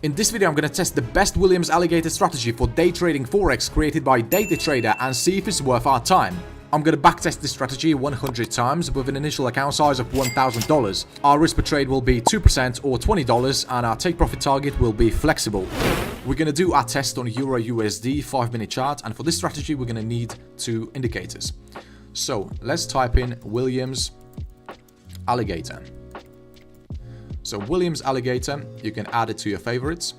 In this video, I'm going to test the best Williams Alligator strategy for day trading Forex created by DataTrader and see if it's worth our time. I'm going to backtest this strategy 100 times with an initial account size of $1,000. Our risk per trade will be 2% or $20 and our take profit target will be flexible. We're going to do our test on Euro USD 5-minute chart, and for this strategy we're going to need two indicators. So let's type in Williams Alligator. So Williams Alligator, you can add it to your favorites.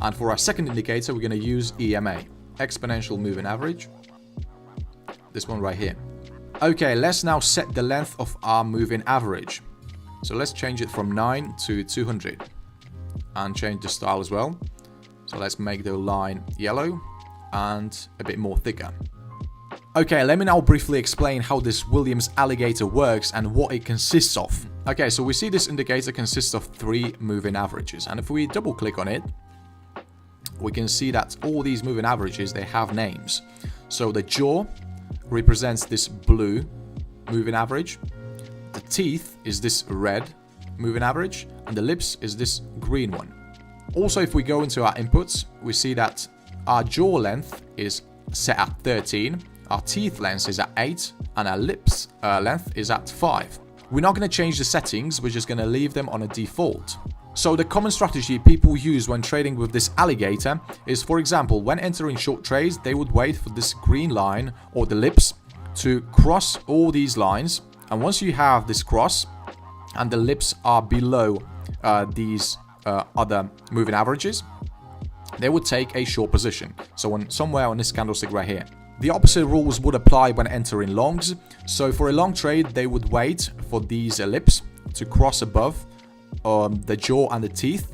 And for our second indicator, we're going to use EMA, Exponential Moving Average. This one right here. Okay, let's now set the length of our moving average. So let's change it from 9 to 200. And change the style as well. So let's make the line yellow and a bit more thicker. Okay, let me now briefly explain how this Williams Alligator works and what it consists of. Okay, so we see this indicator consists of 3 moving averages, and if we double click on it, we can see that all these moving averages, they have names. So the jaw represents this blue moving average, the teeth is this red moving average, and the lips is this green one. Also, if we go into our inputs, we see that our jaw length is set at 13, our teeth length is at 8, and our lips length is at 5. We're not going to change the settings, we're just going to leave them on a default. So the common strategy people use when trading with this alligator is, for example, when entering short trades, they would wait for this green line or the lips to cross all these lines. And once you have this cross and the lips are below these other moving averages, they would take a short position. So somewhere on this candlestick right here. The opposite rules would apply when entering longs. So for a long trade, they would wait for these lips to cross above the jaw and the teeth.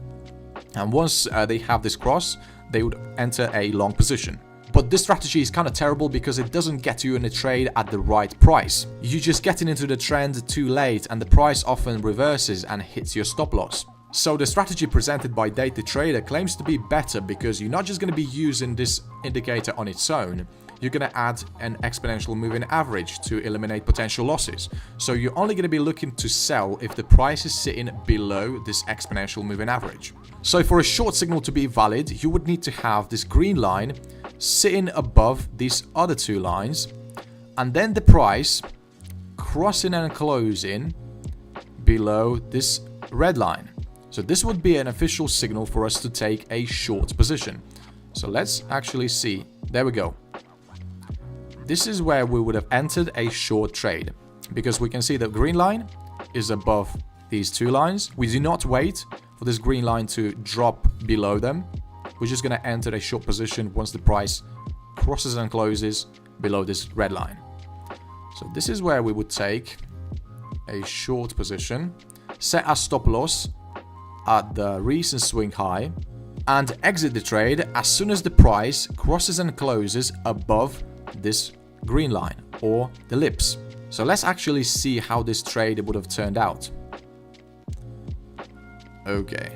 And once they have this cross, they would enter a long position. But this strategy is kind of terrible because it doesn't get you in a trade at the right price. You're just getting into the trend too late and the price often reverses and hits your stop loss. So the strategy presented by DataTrader claims to be better because you're not just going to be using this indicator on its own. You're going to add an exponential moving average to eliminate potential losses. So you're only going to be looking to sell if the price is sitting below this exponential moving average. So for a short signal to be valid, you would need to have this green line sitting above these other two lines, and then the price crossing and closing below this red line. So this would be an official signal for us to take a short position. So let's actually see. There we go. This is where we would have entered a short trade because we can see the green line is above these two lines. We do not wait for this green line to drop below them. We're just going to enter a short position once the price crosses and closes below this red line. So this is where we would take a short position, set our stop loss at the recent swing high, and exit the trade as soon as the price crosses and closes above this green line or the lips. So let's actually see how this trade would have turned out. Okay,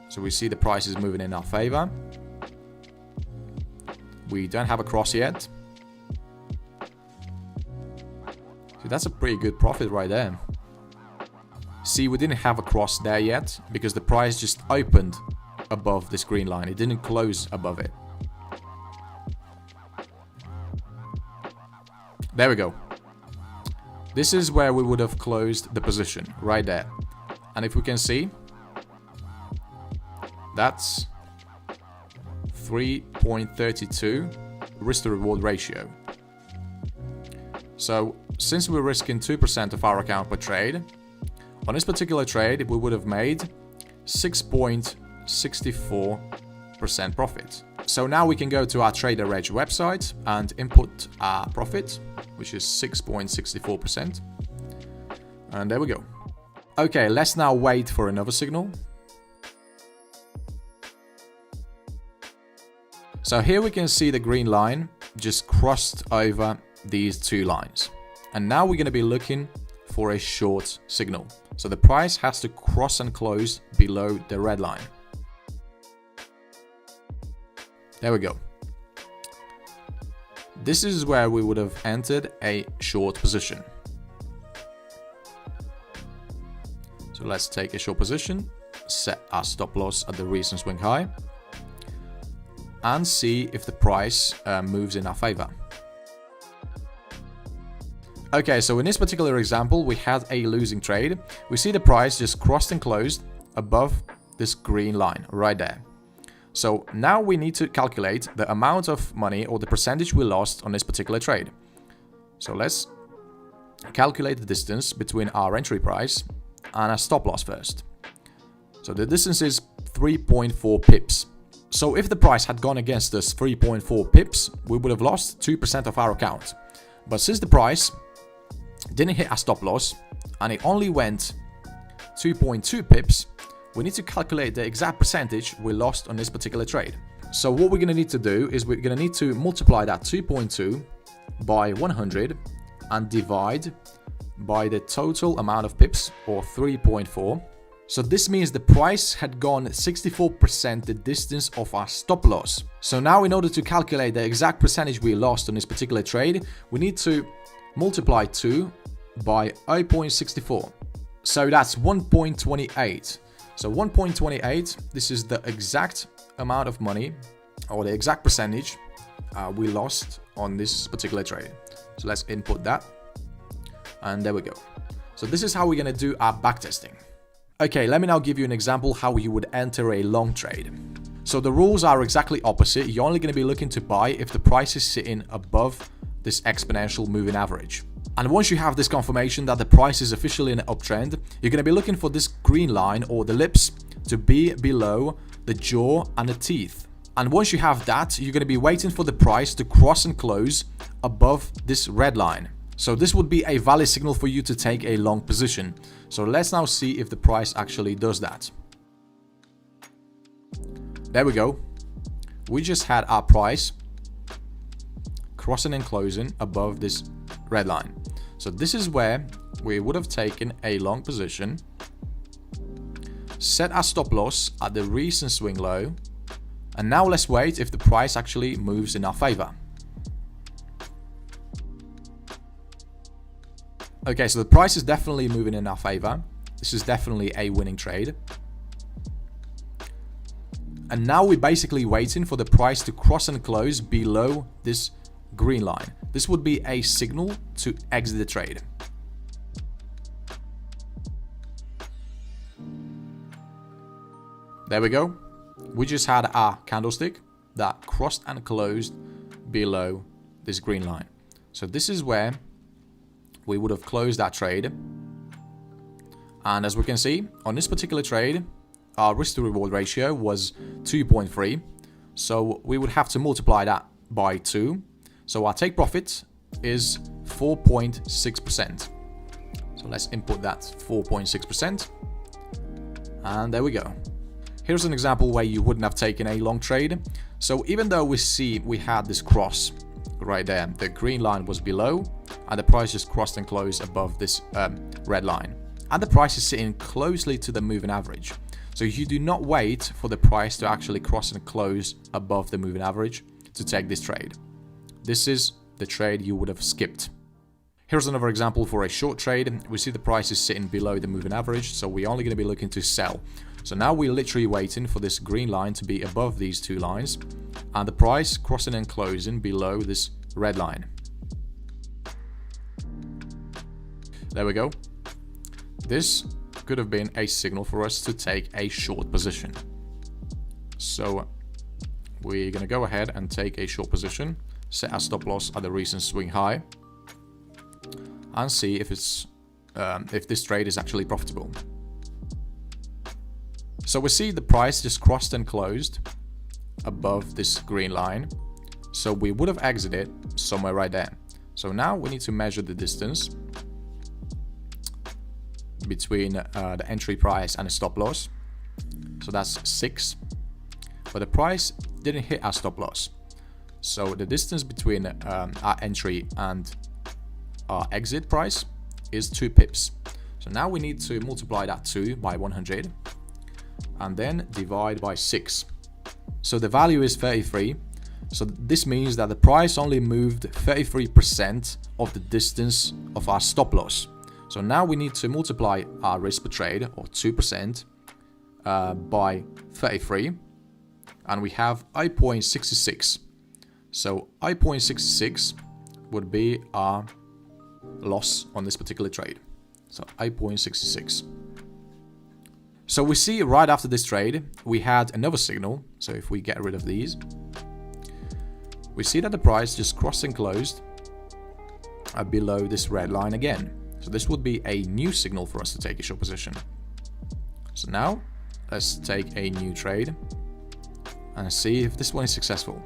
so we see the price is moving in our favor. We don't have a cross yet. So that's a pretty good profit right there. See, we didn't have a cross there yet because the price just opened above this green line. It didn't close above it. There we go. This is where we would have closed the position, right there. And if we can see, that's 3.32 risk to reward ratio. So since we're risking 2% of our account per trade, on this particular trade, we would have made 6.64% profit. So now we can go to our Trader Edge website and input our profit, which is 6.64%. And there we go. Okay, let's now wait for another signal. So here we can see the green line just crossed over these two lines. And now we're going to be looking for a short signal. So the price has to cross and close below the red line. There we go. This is where we would have entered a short position. So let's take a short position set our stop loss at the recent swing high, and see if the price moves in our favor. Okay, so in this particular example, we had a losing trade. We see the price just crossed and closed above this green line right there. So now we need to calculate the amount of money or the percentage we lost on this particular trade. So let's calculate the distance between our entry price and our stop loss first. So the distance is 3.4 pips. So if the price had gone against us 3.4 pips, we would have lost 2% of our account. But since the price didn't hit our stop loss and it only went 2.2 pips, we need to calculate the exact percentage we lost on this particular trade. So what we're going to need to do is we're going to need to multiply that 2.2 by 100 and divide by the total amount of pips, or 3.4. So this means the price had gone 64% the distance of our stop loss. So now in order to calculate the exact percentage we lost on this particular trade, we need to multiply 2 by 0.64. So that's 1.28. So 1.28, this is the exact amount of money, or the exact percentage we lost on this particular trade. So let's input that. And there we go. So this is how we're going to do our backtesting. Okay, let me now give you an example how you would enter a long trade. So the rules are exactly opposite. You're only going to be looking to buy if the price is sitting above this exponential moving average. And once you have this confirmation that the price is officially in an uptrend, you're going to be looking for this green line or the lips to be below the jaw and the teeth. And once you have that, you're going to be waiting for the price to cross and close above this red line. So this would be a valid signal for you to take a long position. So let's now see if the price actually does that. There we go. We just had our price crossing and closing above this red line. So this is where we would have taken a long position, set our stop loss at the recent swing low, and now let's wait if the price actually moves in our favor. Okay, so the price is definitely moving in our favor. This is definitely a winning trade. And now we're basically waiting for the price to cross and close below this green line. This would be a signal to exit the trade. There we go. We just had our candlestick that crossed and closed below this green line. So this is where we would have closed that trade. And as we can see, on this particular trade, our risk to reward ratio was 2.3. So we would have to multiply that by 2. So our take profit is 4.6%. So let's input that 4.6%. And there we go. Here's an example where you wouldn't have taken a long trade. So even though we had this cross right there, the green line was below and the price just crossed and closed above this red line. And the price is sitting closely to the moving average. So you do not wait for the price to actually cross and close above the moving average to take this trade. This is the trade you would have skipped. Here's another example for a short trade. We see the price is sitting below the moving average, so we're only going to be looking to sell. So now we're literally waiting for this green line to be above these two lines and the price crossing and closing below this red line. There we go. This could have been a signal for us to take a short position. So we're going to go ahead and take a short position, set our stop loss at the recent swing high, and see if this trade is actually profitable. So we see the price just crossed and closed above this green line. So we would have exited somewhere right there. So now we need to measure the distance between the entry price and the stop loss. So that's 6. But the price didn't hit our stop loss. So the distance between our entry and our exit price is 2 pips. So now we need to multiply that 2 by 100 and then divide by 6. So the value is 33. So this means that the price only moved 33% of the distance of our stop loss. So now we need to multiply our risk per trade, or 2%, by 33, and we have 0.66. So 0.66 would be our loss on this particular trade. So 8.66. So we see right after this trade, we had another signal. So if we get rid of these, we see that the price just crossed and closed below this red line again. So this would be a new signal for us to take a short position. So now let's take a new trade and see if this one is successful.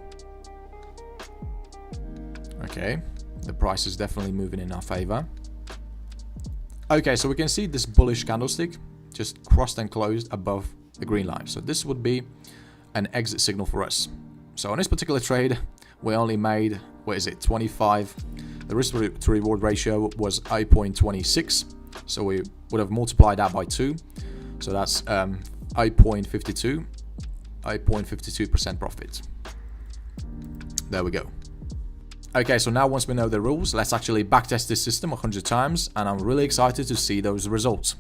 Okay, the price is definitely moving in our favor. Okay, so we can see this bullish candlestick just crossed and closed above the green line. So this would be an exit signal for us. So on this particular trade, we only made, what is it, 25. The risk to reward ratio was 0.26. So we would have multiplied that by 2. So that's 0.52, 0.52% profit. There we go. Okay, so now once we know the rules, let's actually backtest this system 100 times, and I'm really excited to see those results.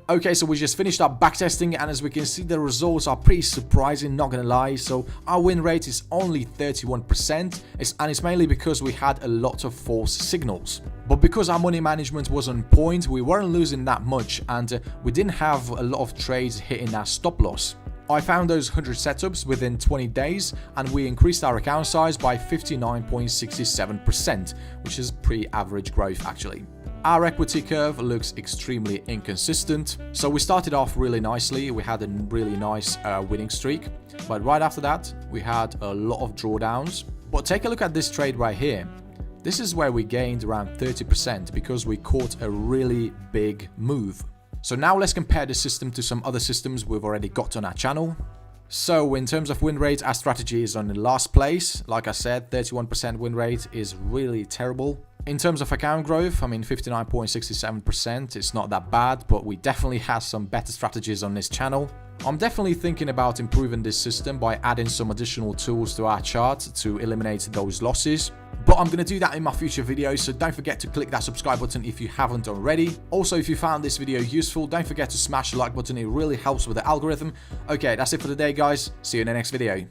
Okay, so we just finished our backtesting, and as we can see, the results are pretty surprising, not gonna lie. So our win rate is only 31%, and it's mainly because we had a lot of false signals. But because our money management was on point, we weren't losing that much, and we didn't have a lot of trades hitting our stop loss. I found those 100 setups within 20 days, and we increased our account size by 59.67%, which is pretty average growth actually. Our equity curve looks extremely inconsistent, so we started off really nicely. We had a really nice winning streak, but right after that we had a lot of drawdowns. But take a look at this trade right here. This is where we gained around 30% because we caught a really big move. So now let's compare this system to some other systems we've already got on our channel. So in terms of win rate, our strategy is on the last place. Like I said, 31% win rate is really terrible. In terms of account growth, I mean 59.67%, it's not that bad, but we definitely have some better strategies on this channel. I'm definitely thinking about improving this system by adding some additional tools to our chart to eliminate those losses. But I'm going to do that in my future videos, so don't forget to click that subscribe button if you haven't already. Also, if you found this video useful, don't forget to smash the like button, it really helps with the algorithm. Okay, that's it for today guys, see you in the next video.